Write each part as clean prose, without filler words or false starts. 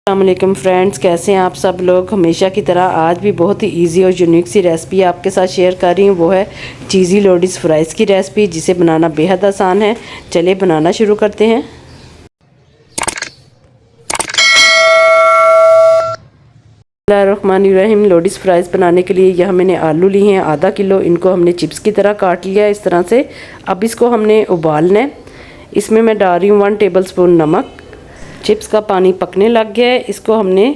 अस्सलामुअलैकुम फ्रेंड्स, कैसे हैं आप सब लोग। हमेशा की तरह आज भी बहुत ही इजी और यूनिक सी रेसिपी आपके साथ शेयर कर रही हूँ। वो है चीज़ी लोडीज़ फ्राइज़ की रेसिपी, जिसे बनाना बेहद आसान है। चलिए बनाना शुरू करते हैं। बिस्मिल्लाहिर्रहमानिर्रहीम। लोडीज़ फ्राइज़ बनाने के लिए यहाँ मैंने आलू लिए हैं आधा किलो। इनको हमने चिप्स की तरह काट लिया इस तरह से। अब इसको हमने उबालना है। इसमें मैं डाल रही हूँ 1 टेबल स्पून नमक। चिप्स का पानी पकने लग गया है। इसको हमने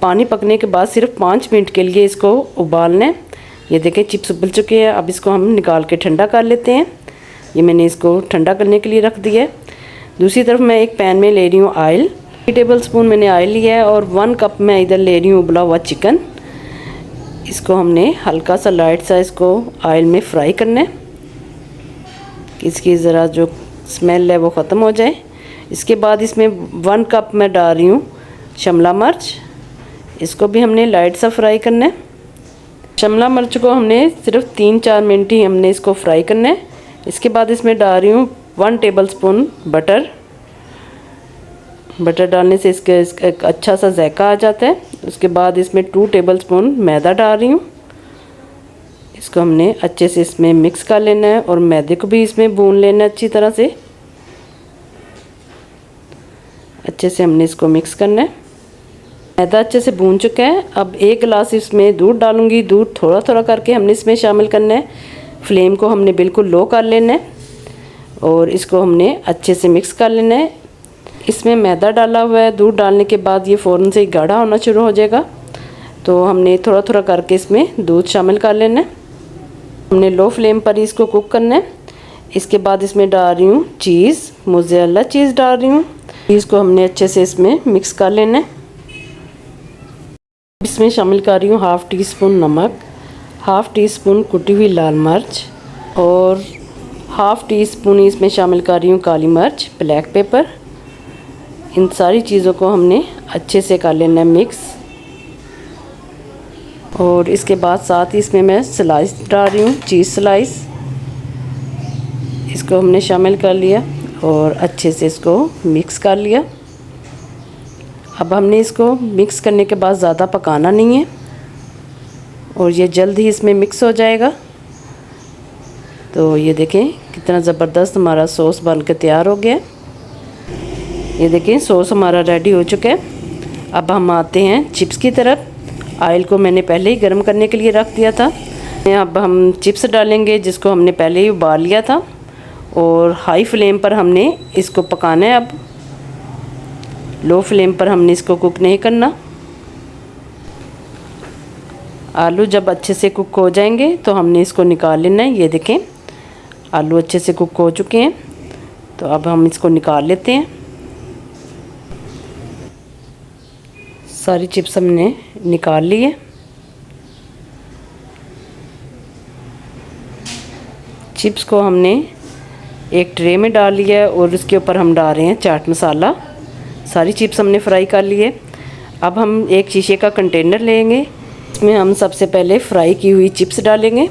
पानी पकने के बाद सिर्फ 5 मिनट के लिए इसको उबालना है। ये देखें चिप्स उबल चुके हैं। अब इसको हम निकाल के ठंडा कर लेते हैं। ये मैंने इसको ठंडा करने के लिए रख दिया है। दूसरी तरफ मैं एक पैन में ले रही हूँ ऑयल। 3 टेबल स्पून मैंने ऑयल लिया है और 1 कप मैं इधर ले रही हूँ उबला हुआ चिकन। इसको हमने हल्का सा लाइट सा इसको ऑयल में फ्राई करना है, इसकी ज़रा जो स्मेल है वो ख़त्म हो जाए। इसके बाद इसमें 1 कप मैं डाल रही हूँ शिमला मिर्च। इसको भी हमने लाइट सा फ्राई करना है। शिमला मिर्च को हमने सिर्फ 3-4 मिनट ही हमने इसको फ्राई करना है। इसके बाद इसमें डाल रही हूँ 1 टेबल स्पून बटर। बटर डालने से इसका एक अच्छा सा जायका आ जाता है। उसके बाद इसमें 2 टेबल स्पून मैदा डाल रही हूँ। इसको हमने अच्छे से इसमें मिक्स कर लेना है और मैदे को भी इसमें भून लेना है अच्छी तरह से। अच्छे से हमने इसको मिक्स करना है। मैदा अच्छे से भून चुका है। अब 1 गिलास इसमें दूध डालूंगी। दूध थोड़ा थोड़ा करके हमने इसमें शामिल करना है। फ्लेम को हमने बिल्कुल लो कर लेना है और इसको हमने अच्छे से मिक्स कर लेना है। इसमें मैदा डाला हुआ है। दूध डालने के बाद ये फ़ौरन से गाढ़ा होना शुरू हो जाएगा, तो हमने थोड़ा थोड़ा करके इसमें दूध शामिल कर लेना है। हमने लो फ्लेम पर ही इसको कुक करना है। इसके बाद इसमें डाल रही हूँ चीज़, मोज़रेला चीज़ डाल रही हूँ। चीज़ को हमने अच्छे से इसमें मिक्स कर लेना है। इसमें शामिल कर रही हूँ 1/2 टीस्पून नमक, 1/2 टीस्पून कुटी हुई लाल मिर्च और 1/2 टीस्पून इसमें शामिल कर रही हूँ काली मिर्च, ब्लैक पेपर। इन सारी चीज़ों को हमने अच्छे से कर लेना है मिक्स। और इसके बाद साथ ही इसमें मैं स्लाइस डाल रही हूँ, चीज़ स्लाइस। इसको हमने शामिल कर लिया और अच्छे से इसको मिक्स कर लिया। अब हमने इसको मिक्स करने के बाद ज़्यादा पकाना नहीं है और ये जल्द ही इसमें मिक्स हो जाएगा। तो ये देखें कितना ज़बरदस्त हमारा सॉस बन के तैयार हो गया। ये देखें सॉस हमारा रेडी हो चुका है। अब हम आते हैं चिप्स की तरफ। ऑयल को मैंने पहले ही गर्म करने के लिए रख दिया था। अब हम चिप्स डालेंगे, जिसको हमने पहले ही उबाल लिया था और हाई फ्लेम पर हमने इसको पकाना है। अब लो फ्लेम पर हमने इसको कुक नहीं करना। आलू जब अच्छे से कुक हो जाएंगे तो हमने इसको निकाल लेना है। ये देखें आलू अच्छे से कुक हो चुके हैं, तो अब हम इसको निकाल लेते हैं। सारी चिप्स हमने निकाल ली है। चिप्स को हमने एक ट्रे में डाल लिया है और उसके ऊपर हम डाल रहे हैं चाट मसाला। सारी चिप्स हमने फ्राई कर लिए। अब हम एक शीशे का कंटेनर लेंगे। इसमें हम सबसे पहले फ्राई की हुई चिप्स डालेंगे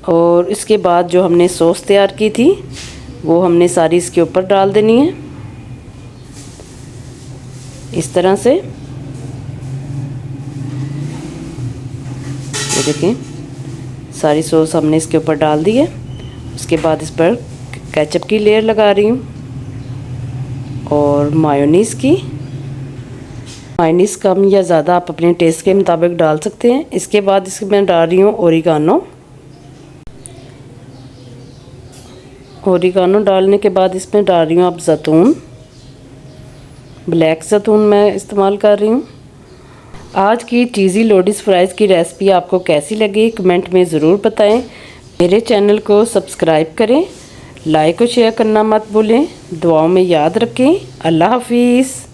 और इसके बाद जो हमने सॉस तैयार की थी वो हमने सारी इसके ऊपर डाल देनी है इस तरह से। ये देखें सारी सॉस हमने इसके ऊपर डाल दी है। उसके बाद इस पर केचप की लेयर लगा रही हूँ और मायोनीज़ की। मायोनीज़ कम या ज़्यादा आप अपने टेस्ट के मुताबिक डाल सकते हैं। इसके बाद इसमें डाल रही हूँ ओरिगानो। ओरिगानो डालने के बाद इसमें डाल रही हूँ अब जैतून, ब्लैक जैतून मैं इस्तेमाल कर रही हूँ। आज की चीज़ी लोडीज़ फ्राइज़ की रेसिपी आपको कैसी लगी कमेंट में ज़रूर बताएं। मेरे चैनल को सब्सक्राइब करें, लाइक और शेयर करना मत भूलें। दुआओं में याद रखें। अल्लाह हाफिज़।